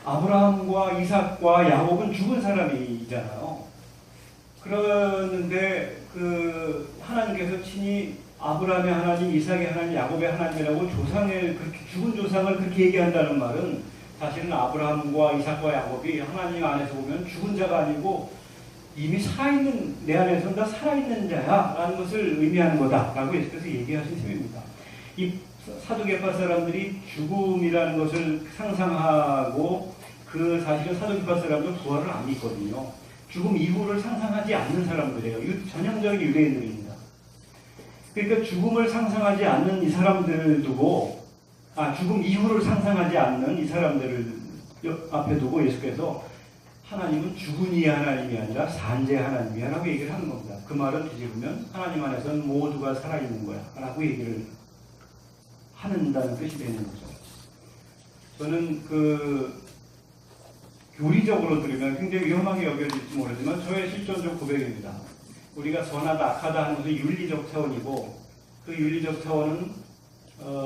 아브라함과 이삭과 야곱은 죽은 사람이잖아요. 그러는데 하나님께서 친히 아브라함의 하나님, 이삭의 하나님, 야곱의 하나님이라고 그렇게 죽은 조상을 그렇게 얘기한다는 말은 사실은 아브라함과 이삭과 야곱이 하나님 안에서 보면 죽은 자가 아니고 이미 살아있는, 내 안에서는 다 살아있는 자야 라는 것을 의미하는 거다라고 예수께서 얘기하신 셈입니다. 이 사두개파 사람들이 죽음이라는 것을 상상하고 그 사실은 사두개파 사람들은 부활을 안 믿거든요. 죽음 이후를 상상하지 않는 사람들이에요. 전형적인 유대인들입니다. 그러니까 죽음을 상상하지 않는 이 사람들을 두고, 죽음 이후를 상상하지 않는 이 사람들을 앞에 두고 예수께서 하나님은 죽은 이의 하나님이 아니라 산재의 하나님이야 라고 얘기를 하는 겁니다. 그 말을 뒤집으면 하나님 안에서는 모두가 살아있는 거야 라고 얘기를 한다는 뜻이 되는 거죠. 저는 교리적으로 들으면 굉장히 위험하게 여겨질지 모르지만 저의 실존적 고백입니다. 우리가 선하다 악하다 하는 것은 윤리적 차원이고, 그 윤리적 차원은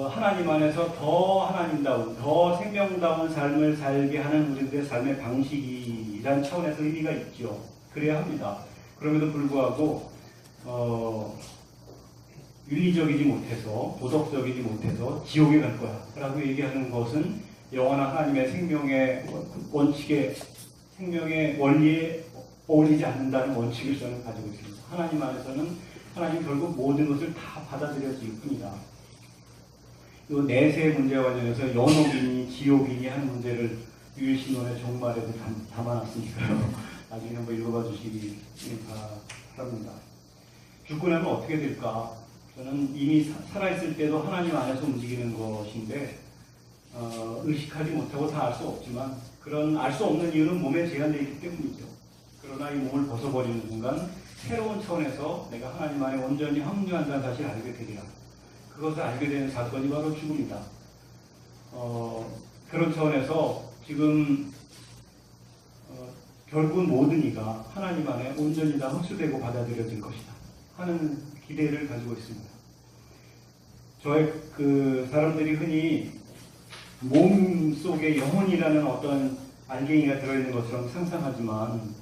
하나님 안에서 더 하나님다운, 더 생명다운 삶을 살게 하는 우리들의 삶의 방식이란 차원에서 의미가 있죠. 그래야 합니다. 그럼에도 불구하고 윤리적이지 못해서, 도덕적이지 못해서 지옥에 갈 거야 라고 얘기하는 것은 영원한 하나님의 생명의 원칙에, 생명의 원리에 어울리지 않는다는 원칙을 저는 가지고 있습니다. 하나님 안에서는 하나님 결국 모든 것을 다 받아들여질 뿐이다. 이 내세의 문제와 관련해서 연옥이니 지옥이니 하는 문제를 유일신론의 종말에도 담아놨으니까요. 나중에 한번 읽어봐 주시기 바랍니다. 죽고 나면 어떻게 될까? 저는 이미 살아있을 때도 하나님 안에서 움직이는 것인데 의식하지 못하고 다 알 수 없지만, 그런 알 수 없는 이유는 몸에 제한되어 있기 때문이죠. 그러나 이 몸을 벗어버리는 순간 새로운 차원에서 내가 하나님 안에 온전히 합류한다는 사실을 알게 되리라. 그것을 알게 되는 사건이 바로 죽음이다. 그런 차원에서 지금 결국은 모든 이가 하나님 안에 온전히 다 흡수되고 받아들여질 것이다 하는 기대를 가지고 있습니다. 저의 사람들이 흔히 몸 속에 영혼이라는 어떤 알갱이가 들어있는 것처럼 상상하지만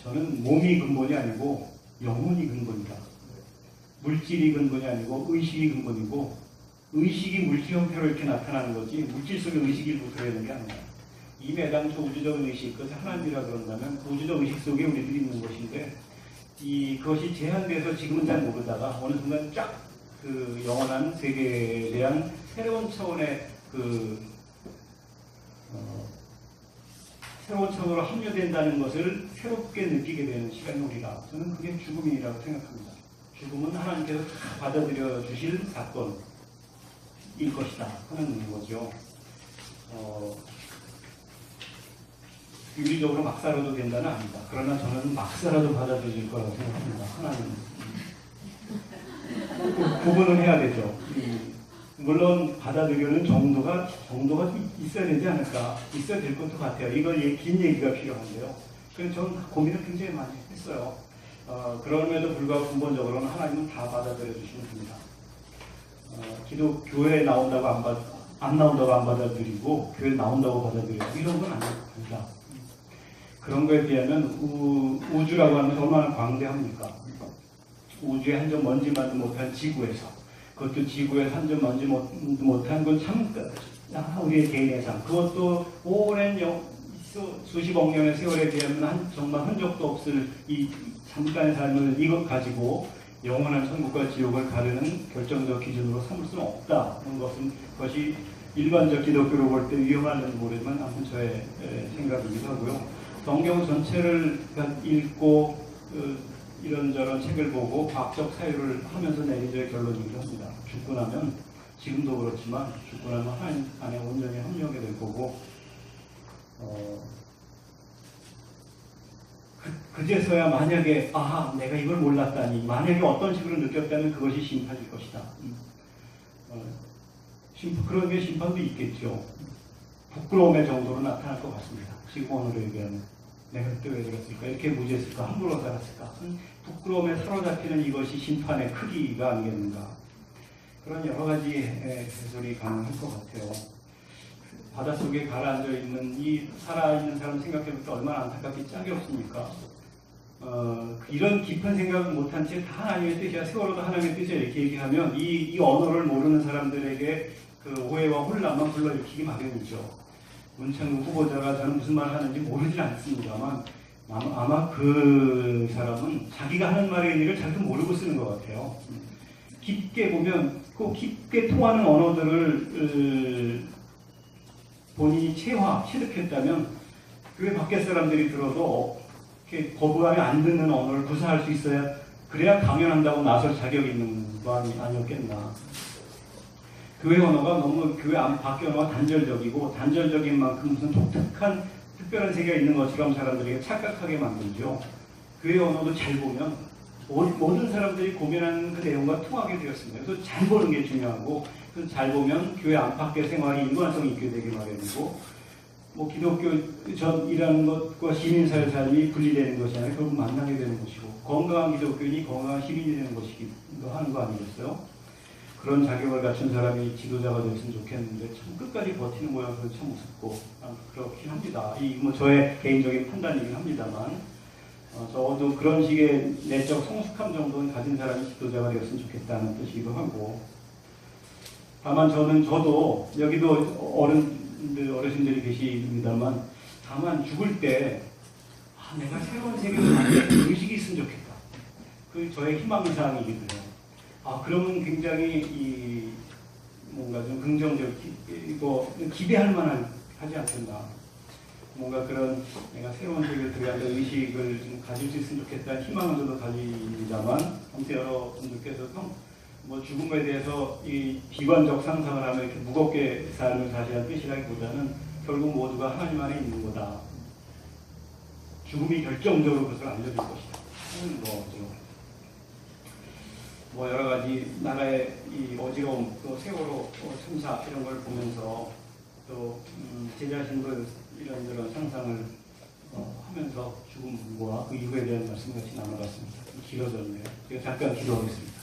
저는 몸이 근본이 아니고 영혼이 근본이다. 물질이 근본이 아니고 의식이 근본이고, 의식이 물질 형태로 이렇게 나타나는 거지 물질 속에 의식이 일부 들어있는 게 아니라, 이미 애당초 우주적 의식, 그것을 하나님이라 그런다면 그 우주적 의식 속에 우리들이 있는 것인데, 그것이 제한돼서 지금은 잘 모르다가 어느 순간 쫙 영원한 세계에 대한 새로운 차원의 새로운 차원으로 합류된다는 것을 새롭게 느끼게 되는 시간이 오리라. 저는 그게 죽음이라고 생각합니다. 죽음은 하나님께서 다 받아들여 주실 사건일 것이다 하는 거죠. 윤리적으로 막 살아도 된다는 아니다. 그러나 저는 막 살아도 받아들일 거라고 생각합니다. 하나님 구분을 해야 되죠. 물론 받아들이는 정도가 좀 있어야 되지 않을까, 있어야 될 것도 같아요. 이걸 긴 얘기가 필요한데요. 그래서 저는 고민을 굉장히 많이 했어요. 그럼에도 불구하고 근본적으로는 하나님은 다 받아들여 주시는 분이다. 교회에 나온다고 안 나온다고 안 받아들이고, 교회에 나온다고 받아들이고, 이런 건 아닙니다. 그런 거에 비하면 우주라고 하는 것은 얼마나 광대합니까? 우주에 한 점 먼지만도 못한 지구에서, 그것도 지구에 한 점 먼지 못한 건 참 우리의 개인의 삶, 그것도 오랜 수십억 년의 세월에 비하면 정말 흔적도 없을 이 잠깐의 삶을 이것 가지고 영원한 천국과 지옥을 가르는 결정적 기준으로 삼을 수는 없다는 것이 일반적 기독교로 볼 때 위험할는지 모르지만 아무튼 저의 생각이기도 하고요. 성경 전체를 읽고 이런저런 책을 보고 과학적 사유를 하면서 내린 저의 결론이기도 합니다. 죽고 나면, 지금도 그렇지만 죽고 나면 하나님 안에 온전히 합류하게 될 거고, 그제서야 만약에 내가 이걸 몰랐다니, 만약에 어떤 식으로 느꼈다면 그것이 심판일 것이다. 그런 게 심판도 있겠죠. 부끄러움의 정도로 나타날 것 같습니다. 지금 오늘에 얘기하면 내가 그때 왜 그랬을까, 이렇게 무지했을까, 함부로 살았을까, 부끄러움에 사로잡히는 이것이 심판의 크기가 아니겠는가, 그런 여러 가지 해설이 가능할 것 같아요. 바닷속에 가라앉아 있는 이 살아있는 사람 생각해볼 때 얼마나 안타깝기 짝이 없습니까? 이런 깊은 생각을 못한 채 다 하나님의 뜻이야, 세월호도 하나님의 뜻이야 이렇게 얘기하면 이 언어를 모르는 사람들에게 그 오해와 혼란만 불러일으키기 마련이죠. 문창규 후보자가 저는 무슨 말을 하는지 모르진 않습니다만 아마 그 사람은 자기가 하는 말의 의미를 잘도 모르고 쓰는 것 같아요. 깊게 보면 그 깊게 통하는 언어들을 본인이 체득했다면 교회 밖에 사람들이 들어도 이렇게 거부감이 안 드는 언어를 구사할 수 있어야 그래야 강연한다고 나설 자격이 있는 거 아니었겠나. 교회 언어가 너무 교회 밖의 언어가 단절적이고 단절적인 만큼 무슨 독특한 특별한 세계가 있는 것처럼 사람들에게 착각하게 만들죠. 교회 언어도 잘 보면 모든 사람들이 고민하는 그 내용과 통하게 되었습니다. 그래서 잘 보는 게 중요하고 그래서 잘 보면 교회 안팎의 생활이 일관성이 있게 되기 마련이고 뭐 기독교 전이라는 것과 시민사회 삶이 분리되는 것이 아니라 결국 만나게 되는 것이고 건강한 기독교인이 건강한 시민이 되는 것이기도 하는 거 아니겠어요? 그런 자격을 갖춘 사람이 지도자가 됐으면 좋겠는데 참 끝까지 버티는 모양새가 참 우습고 그렇긴 합니다. 뭐 저의 개인적인 판단이긴 합니다만 적어도 그런 식의 내적 성숙함 정도는 가진 사람이 지도자가 되었으면 좋겠다는 뜻이기도 하고 다만 저도 여기도 어르신들이 계십니다만 다만 죽을 때 내가 새로운 세계를 만드는 의식이 있으면 좋겠다. 그 저의 희망사항이기도 해요. 그러면 굉장히 뭔가 좀 긍정적이고 기대할 만한 하지 않겠나. 뭔가 그런 내가 새로운 세계를 들어가는 의식을 좀 가질 수 있으면 좋겠다는 희망은 저도 가집니다만 아무튼 여러분들께서도 뭐 죽음에 대해서 이 비관적 상상을 하면 이렇게 무겁게 삶을 사시는 뜻이라기보다는 결국 모두가 하나님 안에 있는 거다. 죽음이 결정적으로 그것을 알려줄 것이다. 하는 거죠. 뭐 여러 가지 나라의 이 어지러움, 또 세월호 참사 이런 걸 보면서 또 제 자신도 이런저런 상상을 하면서 죽음과 그 이후에 대한 말씀 같이 나눠봤습니다. 길어졌네요. 제가 잠깐 기도하겠습니다.